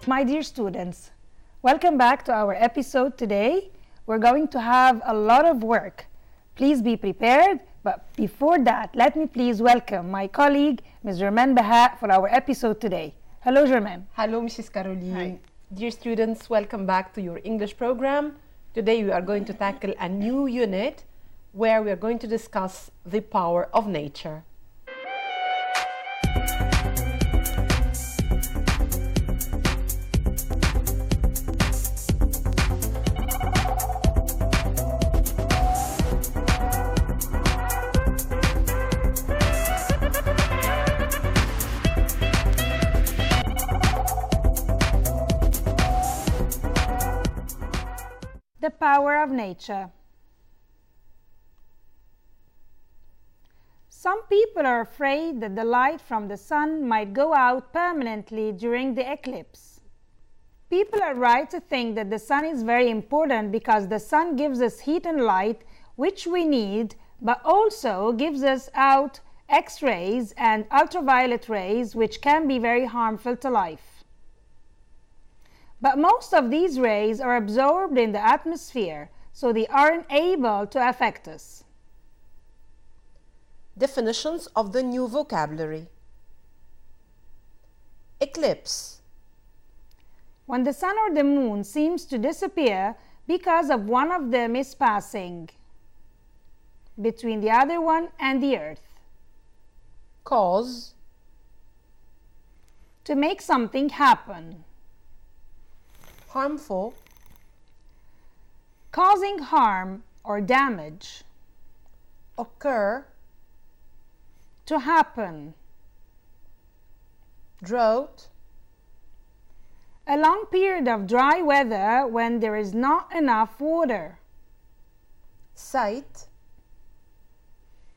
My dear students, welcome back to our episode today. We're going to have a lot of work. Please be prepared, but before that, let me please welcome my colleague, Ms. Jérmين Behaaء, for our episode today. Hello, Jérmين. Hello, Mrs. Caroline. Hi. Dear students, welcome back to your English program. Today we are going to tackle a new unit where we are going to discuss the power of nature. The power of nature. Some people are afraid that the light from the sun might go out permanently during the eclipse. People are right to think that the sun is very important because the sun gives us heat and light which we need, but also gives us out X-rays and ultraviolet rays which can be very harmful to life. But most of these rays are absorbed in the atmosphere, so they aren't able to affect us. Definitions of the new vocabulary. Eclipse. When the sun or the moon seems to disappear because of one of them is passing between the other one and the earth. Cause. To make something happen. Harmful. Causing harm or damage. Occur. To happen. Drought. A long period of dry weather when there is not enough water. Sight.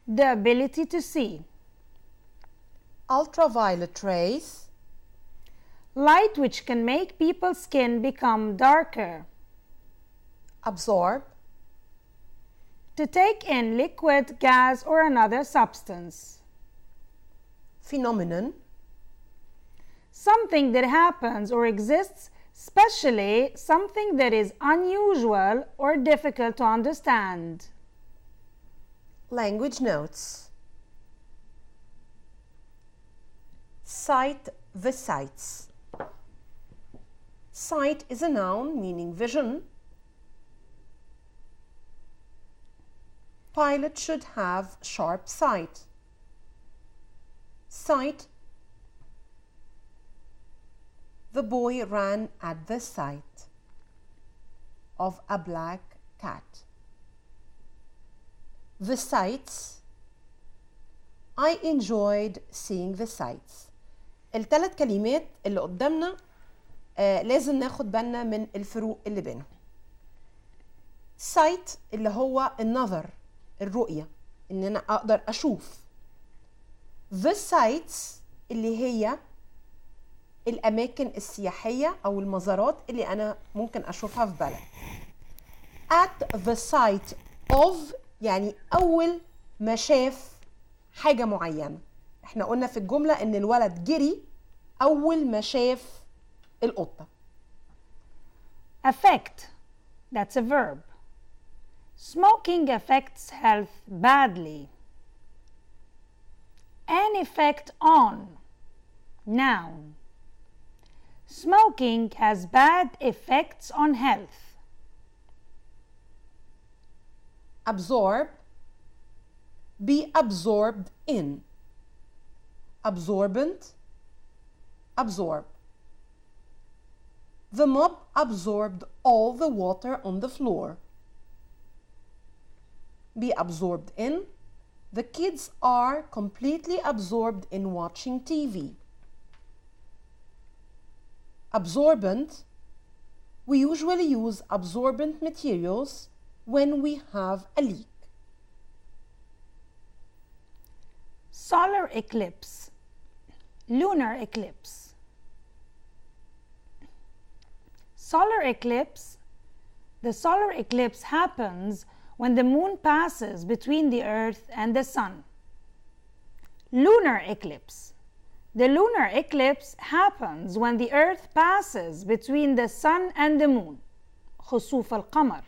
The ability to see. Ultraviolet rays. Light which can make people's skin become darker. Absorb. To take in liquid, gas, or another substance. Phenomenon. Something that happens or exists, especially something that is unusual or difficult to understand. Language notes. Sight the sights. Sight is a noun meaning vision. Pilot should have sharp sight. Sight. The boy ran at the sight of a black cat. The sights. I enjoyed seeing the sights. الثلاث كلمات اللي قدامنا لازم ناخد بالنا من الفروق اللي بينهم. sight اللي هو النظر، الرؤية، ان انا اقدر اشوف. the sights اللي هي الاماكن السياحية او المزارات اللي انا ممكن اشوفها في بلد. at the sight of يعني اول ما شاف حاجة معينة. احنا قلنا في الجملة ان الولد جري اول ما شاف القطة. Affect. That's a verb. Smoking affects health badly. An effect on. Noun. Smoking has bad effects on health. Absorb. Be absorbed in. Absorbent. Absorb. The mop absorbed all the water on the floor. Be absorbed in. The kids are completely absorbed in watching TV. Absorbent. We usually use absorbent materials when we have a leak. Solar eclipse. Lunar eclipse. Solar eclipse. The solar eclipse happens when the moon passes between the earth and the sun. Lunar eclipse. The lunar eclipse happens when the earth passes between the sun and the moon. خسوف القمر.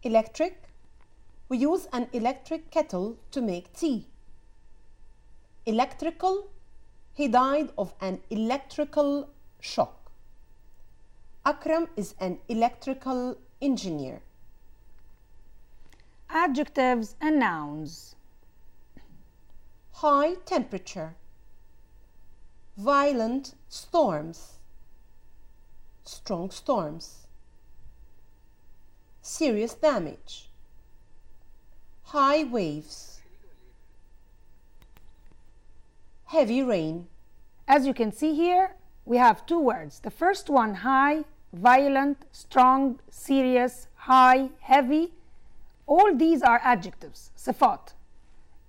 Electric. We use an electric kettle to make tea. Electrical. He died of an electrical shock. Akram is an electrical engineer. Adjectives and nouns. High temperature. Violent storms. Strong storms. Serious damage. High waves. Heavy rain. As you can see here, we have two words. The first one, high, violent, strong, serious, high, heavy. All these are adjectives, صفات.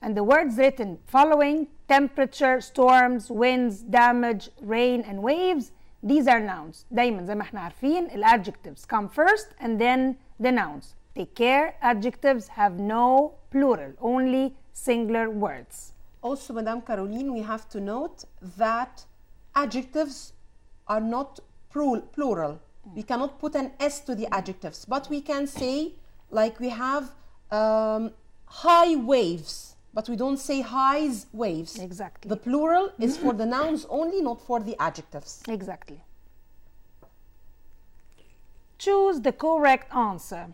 And the words written following, temperature, storms, winds, damage, rain, and waves, these are nouns. دايما زي ما احنا عارفين ال adjectives come first and then the nouns. Take care, adjectives have no plural, only singular words. Also, Madame Caroline, we have to note that adjectives are not plural. We cannot put an S to the adjectives, but we can say, like we have high waves, but we don't say highs waves. Exactly. The plural is for the nouns only, not for the adjectives. Exactly. Choose the correct answer.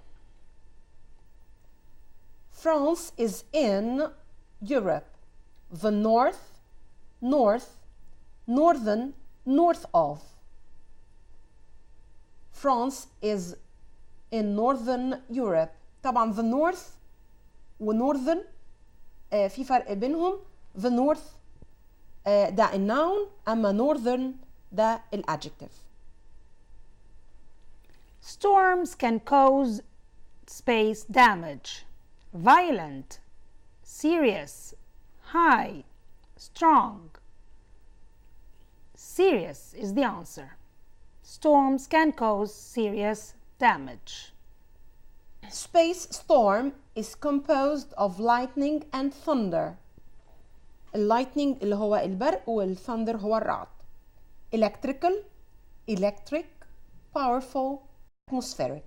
France is in Europe. The north, northern, north of. France is in northern Europe. طبعا the north و northern في فرق بينهم. The north ده الnoun أما northern ده الadjective. Storms can cause space damage. Violent, serious, high, strong. Serious is the answer. Storms can cause serious damage. Space storm is composed of lightning and thunder. Lightning اللي هو البرق والthunder هو الرعد. Electrical, electric, powerful, atmospheric.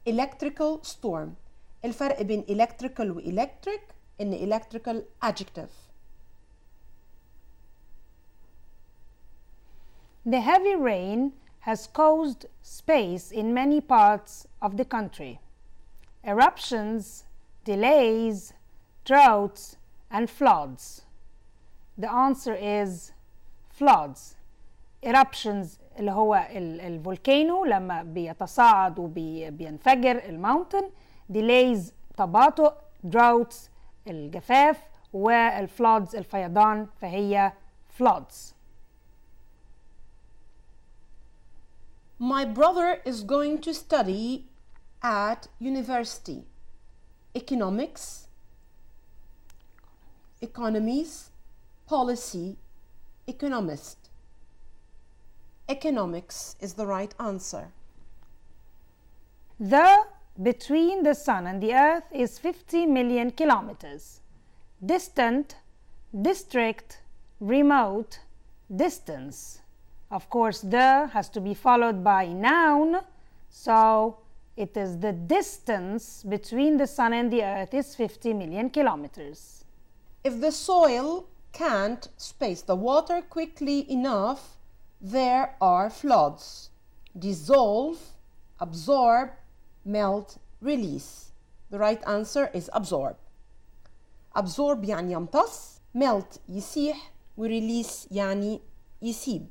Electrical storm. الفرق بين electrical و electric إن electrical adjective. The heavy rain has caused space in many parts of the country. Eruptions, delays, droughts, and floods. The answer is floods. Eruptions اللي هو الفولكانو لما بيتصاعد وبينفجر الماونتن. delays تباطؤ. droughts الجفاف. والفلودز الفيضان فهي floods. My brother is going to study at university. Economics, economies, policy, economist. Economics is the right answer. The between the sun and the earth is 50 million kilometers. Distant, district, remote, distance. Of course, the has to be followed by noun, so it is the distance between the sun and the earth is 50 million kilometers. If the soil can't space the water quickly enough, there are floods. Dissolve, absorb, melt, release. The right answer is absorb. Absorb يعني يمتص, melt يسيح, ورelease يعني يسيب.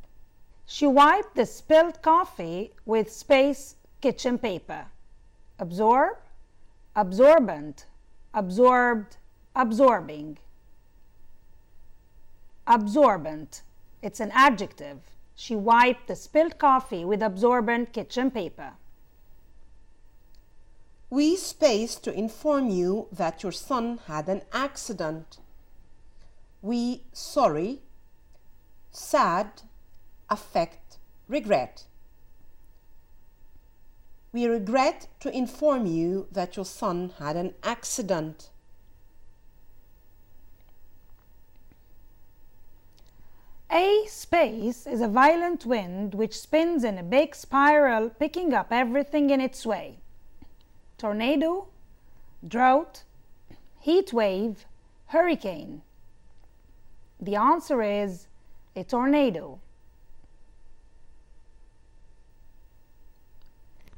She wiped the spilled coffee with space kitchen paper. Absorb, absorbent, absorbed, absorbing. Absorbent. It's an adjective. She wiped the spilled coffee with absorbent kitchen paper. We spaced to inform you that your son had an accident. We sorry, sad, affect, regret. We regret to inform you that your son had an accident. A space is a violent wind which spins in a big spiral, picking up everything in its way. Tornado, drought, heat wave, hurricane. The answer is a tornado.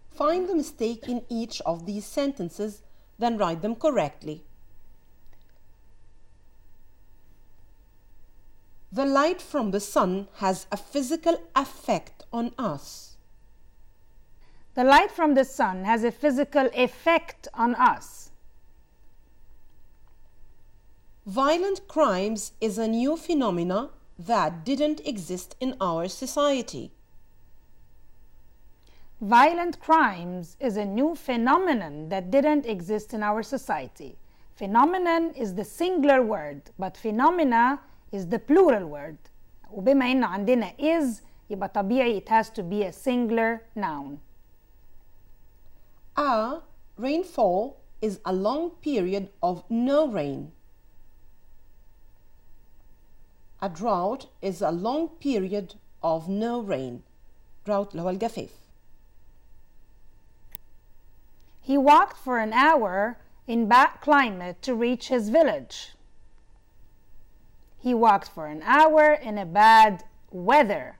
Find the mistake in each of these sentences, then write them correctly. The light from the sun has a physical effect on us. The light from the sun has a physical effect on us. Violent crimes is a new phenomenon that didn't exist in our society. Violent crimes is a new phenomenon that didn't exist in our society. Phenomenon is the singular word, but phenomena is the plural word. وبما إن عندنا is يبقى طبيعي it has to be a singular noun. A rainfall is a long period of no rain. A drought is a long period of no rain. drought اللي هو الجفاف. He walked for an hour in bad climate to reach his village. He walked for an hour in a bad weather.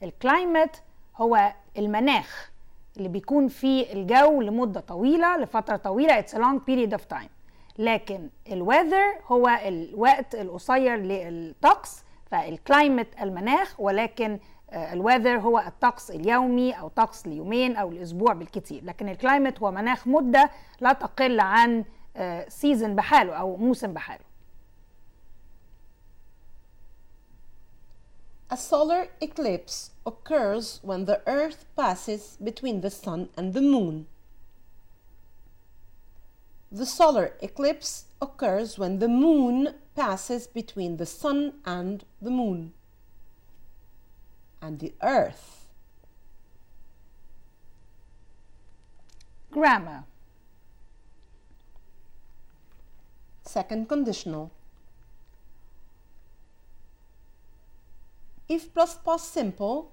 الكلايمت هو المناخ اللي بيكون فيه الجو لمدة طويلة لفترة طويلة. It's a long period of time. لكن الويذر هو الوقت القصير للطقس. فالكلايمت المناخ، ولكن الويذر هو الطقس اليومي أو طقس ليومين أو الأسبوع بالكثير. لكن الكلايمت هو مناخ مدة لا تقل عن سيزن بحاله أو موسم بحاله. A solar eclipse occurs when the Earth passes between the Sun and the Moon. The solar eclipse occurs when the Moon passes between the Sun and the Moon and the Earth. Grammar. Second conditional. If plus past simple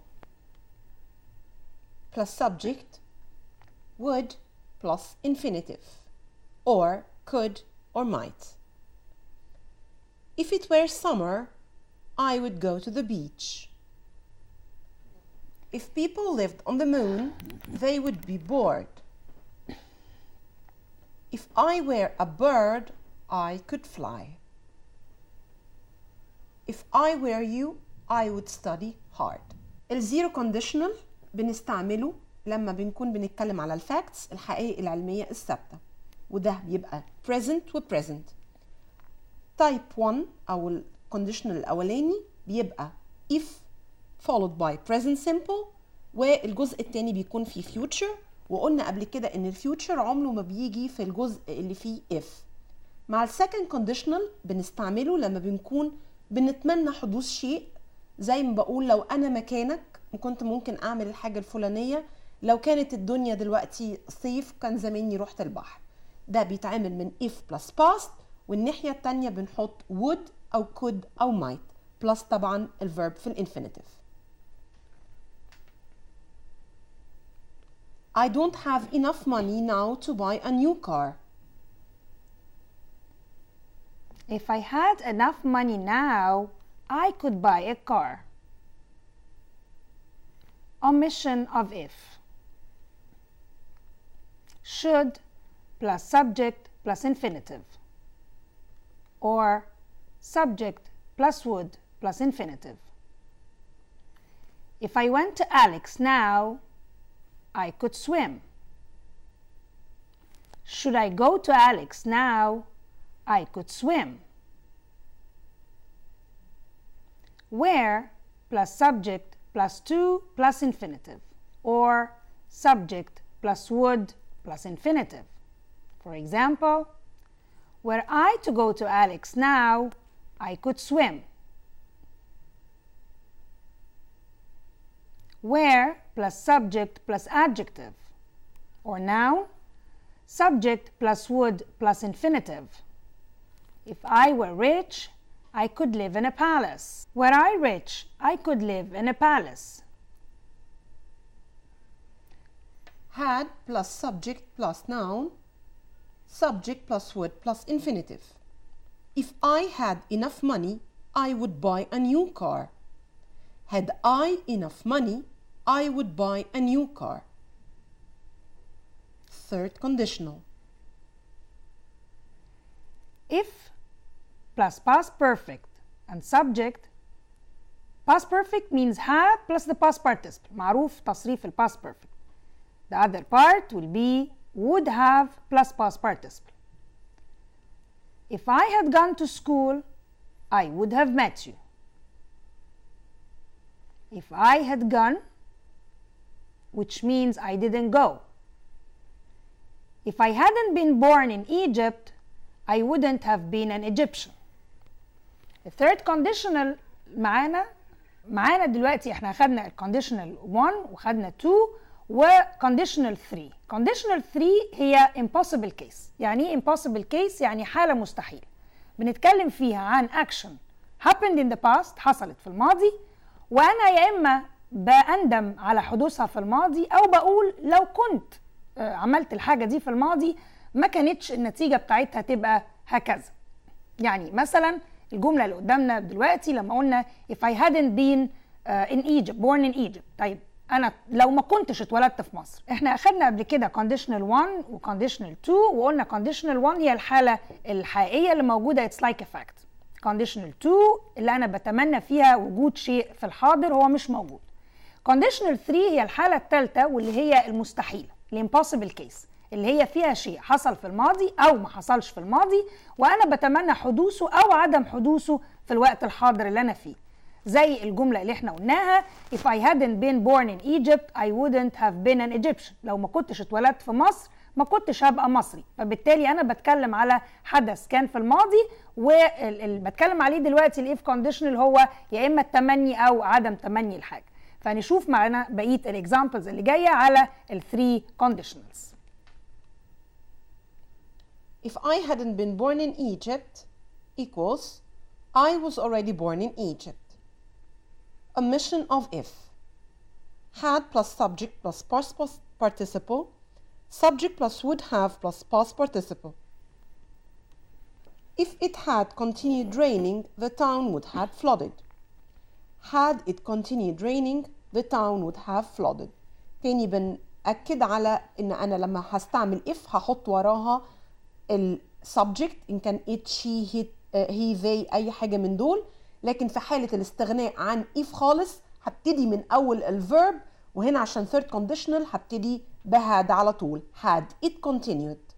plus subject, would plus infinitive, or could or might. If it were summer, I would go to the beach. If people lived on the moon, they would be bored. If I were a bird, I could fly. If I were you, I would study hard. الزيرو conditional بنستعمله لما بنكون بنتكلم على الفاكتس الحقائق العلمية الثابتة، وده بيبقى present و present. type 1 أو الكونديشنال الأولاني بيبقى if followed by present simple، والجزء التاني بيكون فيه future، وقلنا قبل كده إن الفيوتشر عمره ما بيجي في الجزء اللي فيه if. مع السكند كونديشنال بنستعمله لما بنكون بنتمنى حدوث شيء، زي ما بقول لو أنا مكانك كنت ممكن أعمل الحاجة الفلانية، لو كانت الدنيا دلوقتي صيف كان زماني رحت البحر. ده بيتعمل من if plus past، والناحية التانية بنحط would أو could أو might plus طبعا الverb في الانفينيتيف. I don't have enough money now to buy a new car. If I had enough money now, I could buy a car. Omission of if. Should plus subject plus infinitive, or subject plus would plus infinitive. If I went to Alex now, I could swim. Should I go to Alex now, I could swim. Where plus subject plus to plus infinitive, or subject plus would plus infinitive. For example, were I to go to Alex now, I could swim. Where plus subject plus adjective, or noun, subject plus would plus infinitive. If I were rich, I could live in a palace. Were I rich, I could live in a palace. Had plus subject plus noun, subject plus would plus infinitive. If I had enough money, I would buy a new car. Had I enough money, I would buy a new car. Third conditional. If plus past perfect and subject. Past perfect means had plus the past participle. معروف تصريف ال past perfect. The other part will be would have plus past participle. If I had gone to school, I would have met you. If I had gone, which means I didn't go. If I hadn't been born in Egypt, I wouldn't have been an Egyptian. The third conditional معانا دلوقتي احنا خدنا الكونديشنال 1 وخدنا 2 وكونديشنال 3. كونديشنال 3 هي impossible case. يعني ايه impossible case؟ يعني حالة مستحيلة. بنتكلم فيها عن action happened in the past، حصلت في الماضي، وانا يا اما بأندم على حدوثها في الماضي او بقول لو كنت عملت الحاجة دي في الماضي ما كانتش النتيجة بتاعتها تبقى هكذا. يعني مثلا الجملة اللي قدامنا دلوقتي لما قلنا if I hadn't been in Egypt born in Egypt. طيب أنا لو ما كنتش اتولدت في مصر، احنا أخدنا قبل كده conditional 1 و conditional 2 وقلنا conditional 1 هي الحالة الحقيقية اللي موجودة it's like a fact. conditional 2 اللي أنا بتمنى فيها وجود شيء في الحاضر هو مش موجود. conditional 3 هي الحالة الثالثة واللي هي المستحيلة الامpossible case اللي هي فيها شيء حصل في الماضي أو ما حصلش في الماضي وأنا بتمنى حدوثه أو عدم حدوثه في الوقت الحاضر اللي أنا فيه. زي الجملة اللي احنا قلناها if I hadn't been born in Egypt I wouldn't have been an Egyptian. لو ما كنتش اتولدت في مصر ما كنتش هبقى مصري. فبالتالي أنا بتكلم على حدث كان في الماضي وبتكلم عليه دلوقتي ال if conditional هو يا إما التمني أو عدم تمني الحاجة. فنشوف معنا بقية الإكزامبلز اللي جاية على ال 3 conditionals. If I hadn't been born in Egypt equals I was already born in Egypt. Omission of if. Had plus subject plus past participle. Subject plus would have plus past participle. If it had continued raining, the town would have flooded. Had it continued raining, the town would have flooded. تاني بنأكد على إن أنا لما هستعمل if هحط وراها السبجكت إن كان it, she, he, they أي حاجة من دول. لكن في حالة الاستغناء عن if خالص هبتدي من أول الverb وهنا عشان third conditional هبتدي بهاد على طول. had it continued.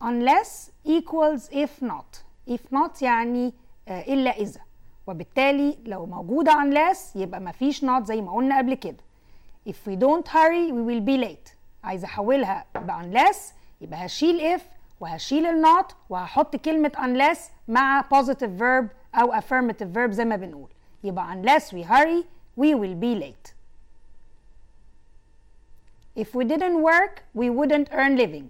unless equals if not. if not يعني إلا إذا، وبالتالي لو موجودة unless يبقى مفيش not زي ما قلنا قبل كده. if we don't hurry we will be late. عايزة أحولها unless يبقى هشيل if وهشيل ال not وهحط كلمة unless مع positive verb أو affirmative verb زي ما بنقول. يبقى unless we hurry we will be late. if we didn't work we wouldn't earn living.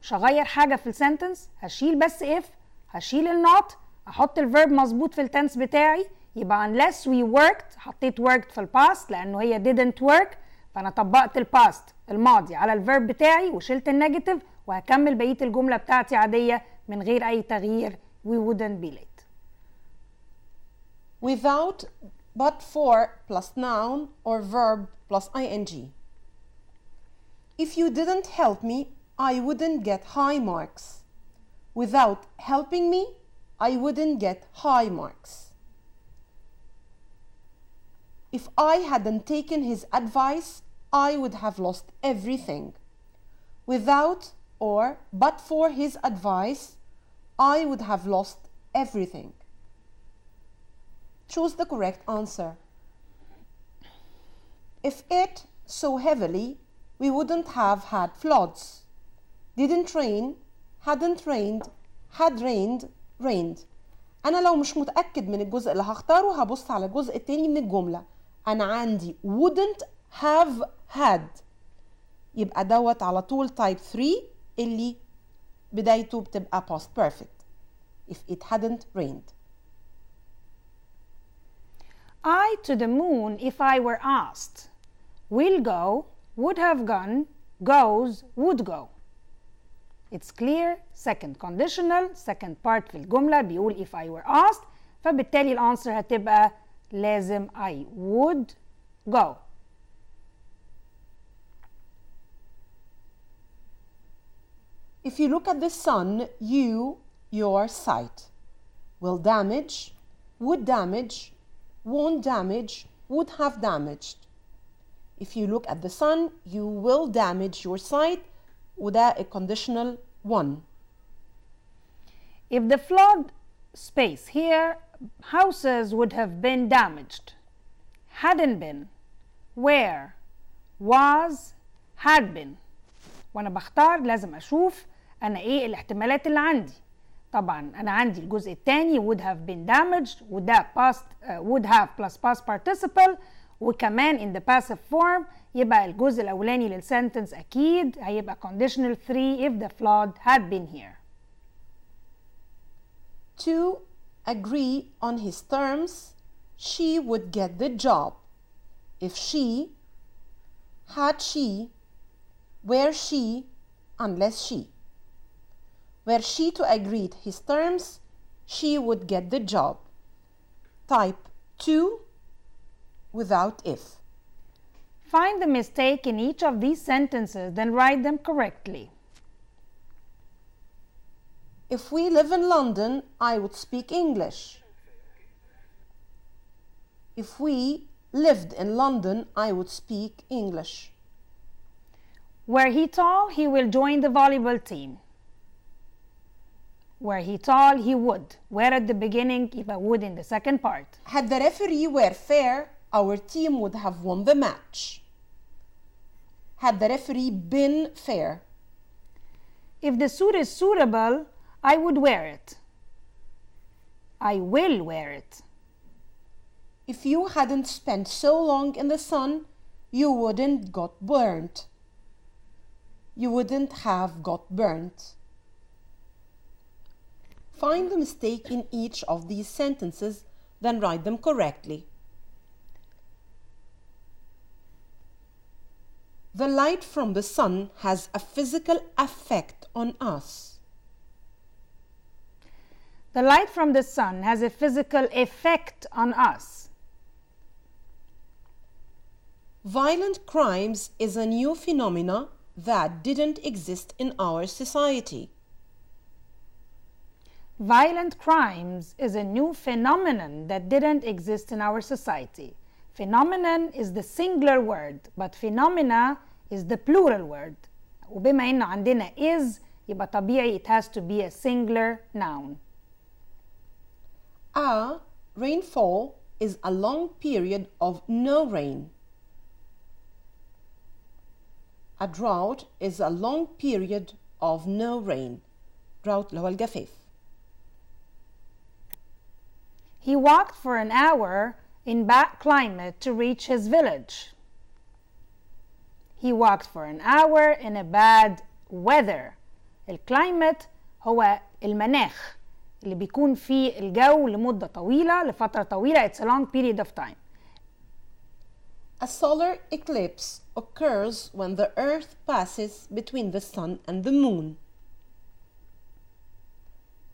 مش هغير حاجة في السنتنس، هشيل بس if، هشيل ال not، أحط الverb مظبوط في التنس بتاعي. يبقى unless we worked حطيت worked في الباست لأنه هي didn't work، فأنا طبقت الباست الماضي على الverb بتاعي وشلت النيجاتيف وهكمل بقية الجملة بتاعتي عادية من غير أي تغيير. we wouldn't be late. Without but for plus noun or verb plus ing. If you didn't help me, I wouldn't get high marks. Without helping me, I wouldn't get high marks. If I hadn't taken his advice, I would have lost everything. Without or but for his advice, I would have lost everything. Choose the correct answer. If it so heavily, we wouldn't have had floods. Didn't rain, hadn't rained, had rained, rained. أنا لو مش متأكد من الجزء اللي هختاره هبص على الجزء التاني من الجملة. أنا عندي wouldn't have had، يبقى دوت على طول type 3 اللي بدايته بتبقى past perfect. if it hadn't rained. I to the moon if I were asked. Will go, would have gone, goes, would go. It's clear. Second conditional, second part في الجملة بيقول if I were asked، فبالتالي الانسر هتبقى لازم I would go. If you look at the sun, your sight will damage, would damage, won't damage, would have damaged. If you look at the sun, you will damage your sight. وده a conditional one. If the flood space here, houses would have been damaged. Hadn't been, were, was, had been. وانا بختار لازم اشوف انا ايه الاحتمالات اللي عندي. طبعا انا عندي الجزء الثاني would have been damaged وده past would have plus past participle، وكمان in the passive form يبقى الجزء الاولاني للسنتنس اكيد هيبقى conditional 3 if the flood had been here. To agree on his terms, she would get the job. If she, had she, were she, unless she. Were she to agree his terms, she would get the job. Type to without if. Find the mistake in each of these sentences, then write them correctly. If we live in London, I would speak English. If we lived in London, I would speak English. Were he tall, he will join the volleyball team. Were he tall, he would. Were at the beginning, يبقى would in the second part. Had the referee were fair, our team would have won the match. Had the referee been fair. If the suit is suitable, I would wear it. I will wear it. If you hadn't spent so long in the sun, you wouldn't got burnt. You wouldn't have got burnt. Find the mistake in each of these sentences, then write them correctly. The light from the sun has a physical effect on us. The light from the sun has a physical effect on us. Violent crimes is a new phenomenon that didn't exist in our society. Violent crimes is a new phenomenon that didn't exist in our society. Phenomenon is the singular word, but phenomena is the plural word. وبما إن عندنا is يبقى طبيعي it has to be a singular noun. A rainfall is a long period of no rain. A drought is a long period of no rain. drought اللي هو الجفاف. He walked for an hour in bad climate to reach his village. He walked for an hour in a bad weather. الكلايمت هو المناخ اللي بيكون فيه الجو لمدة طويلة لفترة طويلة. It's a long period of time. A solar eclipse occurs when the earth passes between the sun and the moon.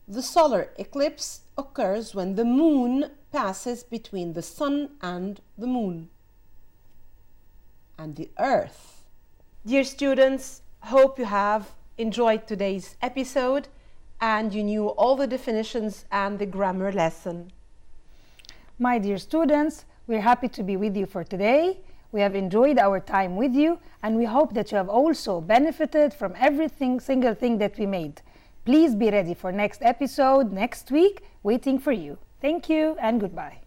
The solar eclipse occurs when the moon passes between the sun and the moon and the earth. Dear students, hope you have enjoyed today's episode and you knew all the definitions and the grammar lesson. My dear students, we're happy to be with you for today. We have enjoyed our time with you and we hope that you have also benefited from single thing that we made. Please be ready for next episode next week, waiting for you. Thank you and goodbye.